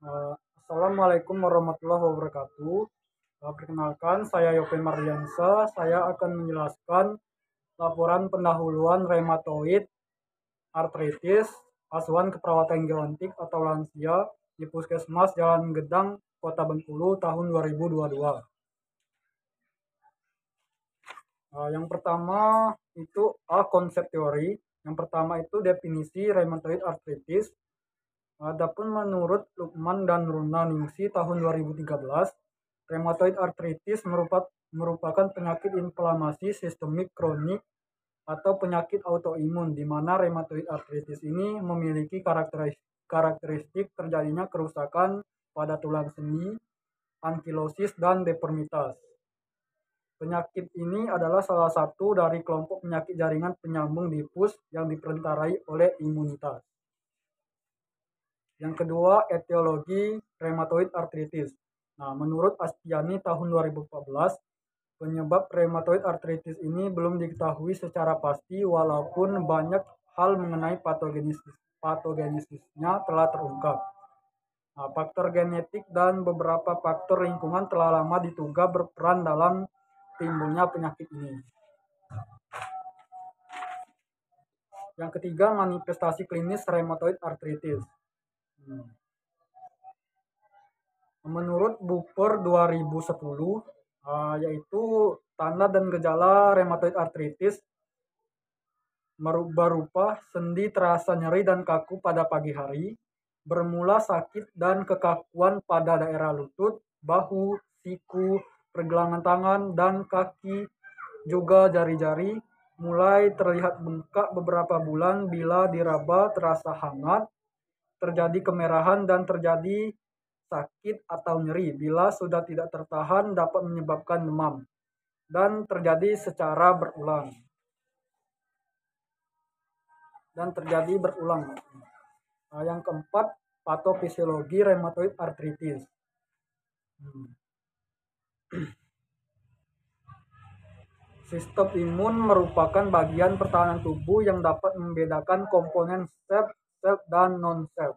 Assalamualaikum warahmatullahi wabarakatuh. Perkenalkan, saya Yopi Mardiansa. Saya akan menjelaskan laporan pendahuluan rheumatoid arthritis, asuhan keperawatan gerontik atau lansia di Puskesmas Jalan Gedang, Kota Bengkulu tahun 2022. Yang pertama itu konsep teori. Yang pertama itu definisi rheumatoid arthritis. Adapun menurut Lukman dan Runa Ningsi tahun 2013, rheumatoid arthritis merupakan penyakit inflamasi sistemik kronik atau penyakit autoimun di mana rheumatoid arthritis ini memiliki karakteristik terjadinya kerusakan pada tulang sendi, ankilosis, dan deformitas. Penyakit ini adalah salah satu dari kelompok penyakit jaringan penyambung difus yang diperentarai oleh imunitas. Yang kedua, etiologi rheumatoid arthritis. Menurut Astiani tahun 2014, penyebab rheumatoid arthritis ini belum diketahui secara pasti walaupun banyak hal mengenai patogenisisnya telah terungkap. Faktor genetik dan beberapa faktor lingkungan telah lama diduga berperan dalam timbulnya penyakit ini. Yang ketiga, manifestasi klinis rheumatoid arthritis. Menurut Buper 2010, yaitu tanda dan gejala rheumatoid arthritis berupa sendi terasa nyeri dan kaku pada pagi hari, bermula sakit dan kekakuan pada daerah lutut, bahu, siku, pergelangan tangan, dan kaki, juga jari-jari, mulai terlihat bengkak beberapa bulan bila diraba terasa hangat, terjadi kemerahan dan terjadi sakit atau nyeri bila sudah tidak tertahan dapat menyebabkan demam dan terjadi secara berulang. Yang keempat, patofisiologi rheumatoid arthritis. Sistem imun merupakan bagian pertahanan tubuh yang dapat membedakan komponen sel dan non-sel.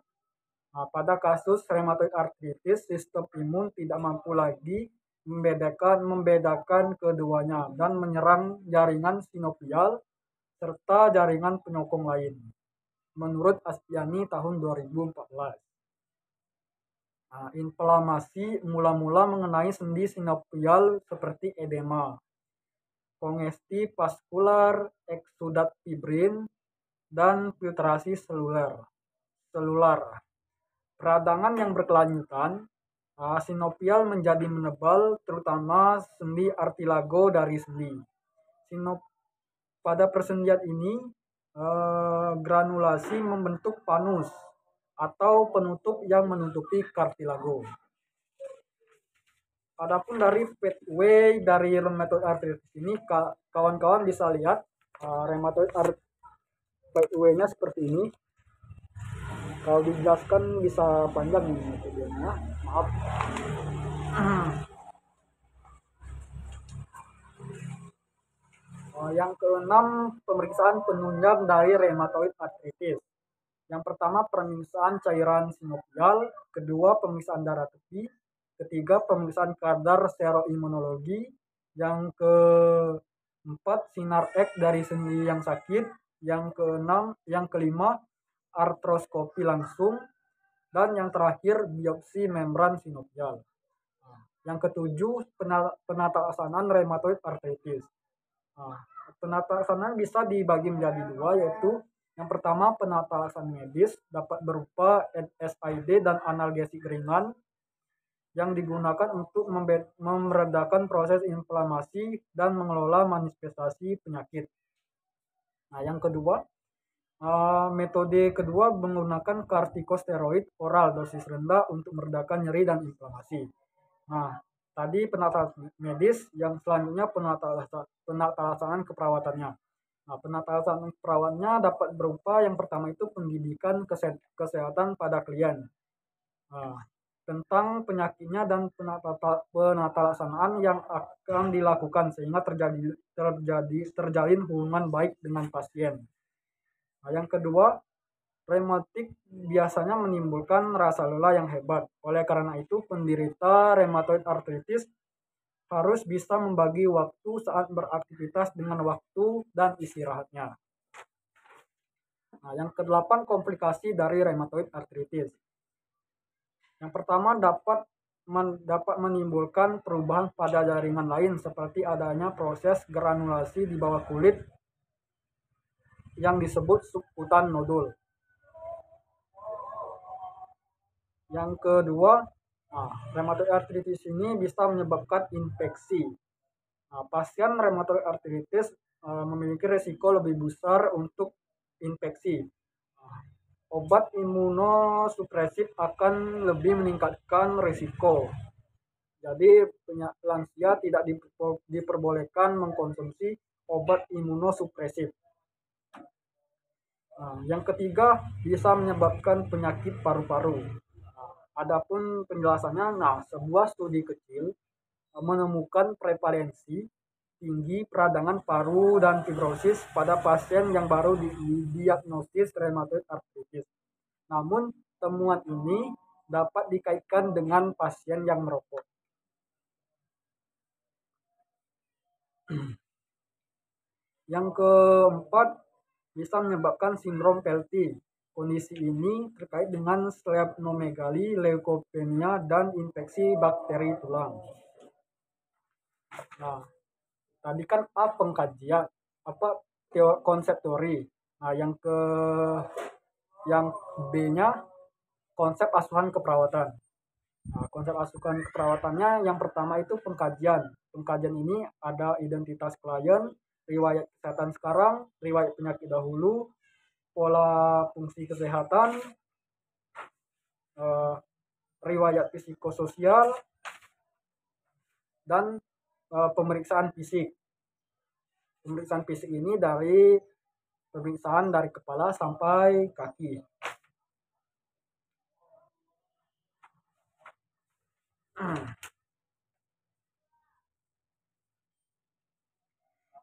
Pada kasus rheumatoid arthritis, sistem imun tidak mampu lagi membedakan keduanya dan menyerang jaringan sinovial serta jaringan penyokong lain. Menurut Astiani tahun 2014. Inflamasi mula-mula mengenai sendi sinovial seperti edema, kongesti vaskular, eksudat fibrin, dan filtrasi selular. Peradangan yang berkelanjutan, sinovial menjadi menebal, terutama sendi artilago dari sendi. Pada persendian ini, granulasi membentuk panus atau penutup yang menutupi kartilago. Adapun dari pathway dari rheumatoid arthritis ini, kawan-kawan bisa lihat rheumatoid pathway-nya seperti ini. Kalau dijelaskan bisa panjang ini videonya, maaf. Yang keenam, pemeriksaan penunjang dari rheumatoid arthritis. Yang pertama, pemeriksaan cairan sinovial. Kedua, pemeriksaan darah tepi. Ketiga, pemeriksaan kadar seroimunologi. Yang keempat, sinar X dari sendi yang sakit. Yang kelima, artroskopi langsung. Dan yang terakhir, biopsi membran sinovial. Yang ketujuh, penatalaksanaan rheumatoid arthritis. Penatalaksanaan bisa dibagi menjadi dua, yaitu yang pertama, penatalaksanaan medis dapat berupa NSAID dan analgesik ringan yang digunakan untuk meredakan proses inflamasi dan mengelola manifestasi penyakit. Yang kedua, metode kedua menggunakan kortikosteroid oral dosis rendah untuk meredakan nyeri dan inflamasi. Tadi penatalaksanaan medis, yang selanjutnya penatalaksanaan keperawatannya. Penatalaksanaan keperawatannya dapat berupa yang pertama itu pendidikan kesehatan pada klien tentang penyakitnya dan penatalaksanaan yang akan dilakukan sehingga terjalin hubungan baik dengan pasien. Yang kedua, Rematik biasanya menimbulkan rasa lelah yang hebat. Oleh karena itu, penderita rheumatoid arthritis harus bisa membagi waktu saat beraktivitas dengan waktu dan istirahatnya. Nah, yang kedelapan, komplikasi dari rheumatoid arthritis. Yang pertama, dapat menimbulkan perubahan pada jaringan lain seperti adanya proses granulasi di bawah kulit yang disebut subkutan nodul. Yang kedua, rheumatoid arthritis ini bisa menyebabkan infeksi. Pasien rheumatoid arthritis memiliki risiko lebih besar untuk infeksi. Obat imunosupresif akan lebih meningkatkan risiko. Jadi lansia tidak diperbolehkan mengkonsumsi obat imunosupresif. Yang ketiga, bisa menyebabkan penyakit paru-paru. Adapun penjelasannya, sebuah studi kecil menemukan prevalensi tinggi peradangan paru dan fibrosis pada pasien yang baru didiagnosis rheumatoid arthritis. Namun, temuan ini dapat dikaitkan dengan pasien yang merokok. Yang keempat, bisa menyebabkan sindrom Pelty. Kondisi ini terkait dengan splenomegali, leukopenia, dan infeksi bakteri tulang. Nah, tadi kan pengkajian, konsep teori. Nah, yang B-nya konsep asuhan keperawatan. Nah, konsep asuhan keperawatannya yang pertama itu pengkajian. Pengkajian ini ada identitas klien, riwayat kesehatan sekarang, riwayat penyakit dahulu, pola fungsi kesehatan, riwayat psikososial, dan pemeriksaan fisik. Pemeriksaan fisik ini dari pemeriksaan dari kepala sampai kaki.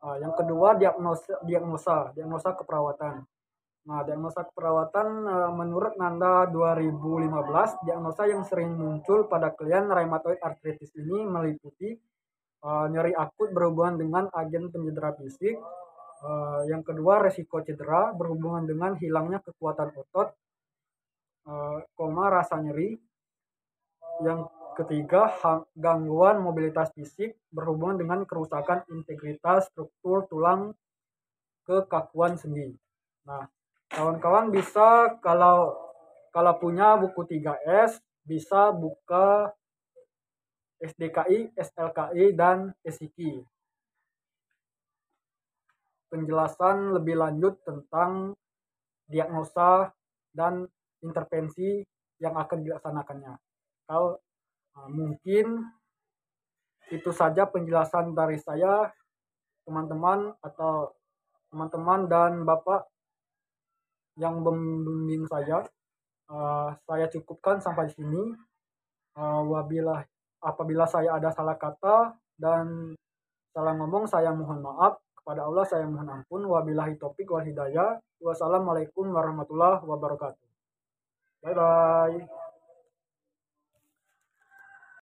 Yang kedua, diagnosa keperawatan. Nah, diagnosa keperawatan menurut Nanda 2015, diagnosa yang sering muncul pada klien rheumatoid arthritis ini meliputi nyeri akut berhubungan dengan agen penyedera fisik. Yang kedua, resiko cedera berhubungan dengan hilangnya kekuatan otot, rasa nyeri. Yang ketiga, gangguan mobilitas fisik berhubungan dengan kerusakan integritas struktur tulang, kekakuan sendi. Nah, kawan-kawan bisa kalau punya buku 3S bisa buka SDKI, SLKI, dan SIKI. Penjelasan lebih lanjut tentang diagnosa dan intervensi yang akan dilaksanakannya. Mungkin itu saja penjelasan dari saya, teman-teman dan Bapak yang membimbing saya. Saya cukupkan sampai di sini. Apabila saya ada salah kata dan salah ngomong, saya mohon maaf. Kepada Allah saya mohon ampun. Wabillahi taufik wal hidayah. Wassalamualaikum warahmatullahi wabarakatuh. Bye bye.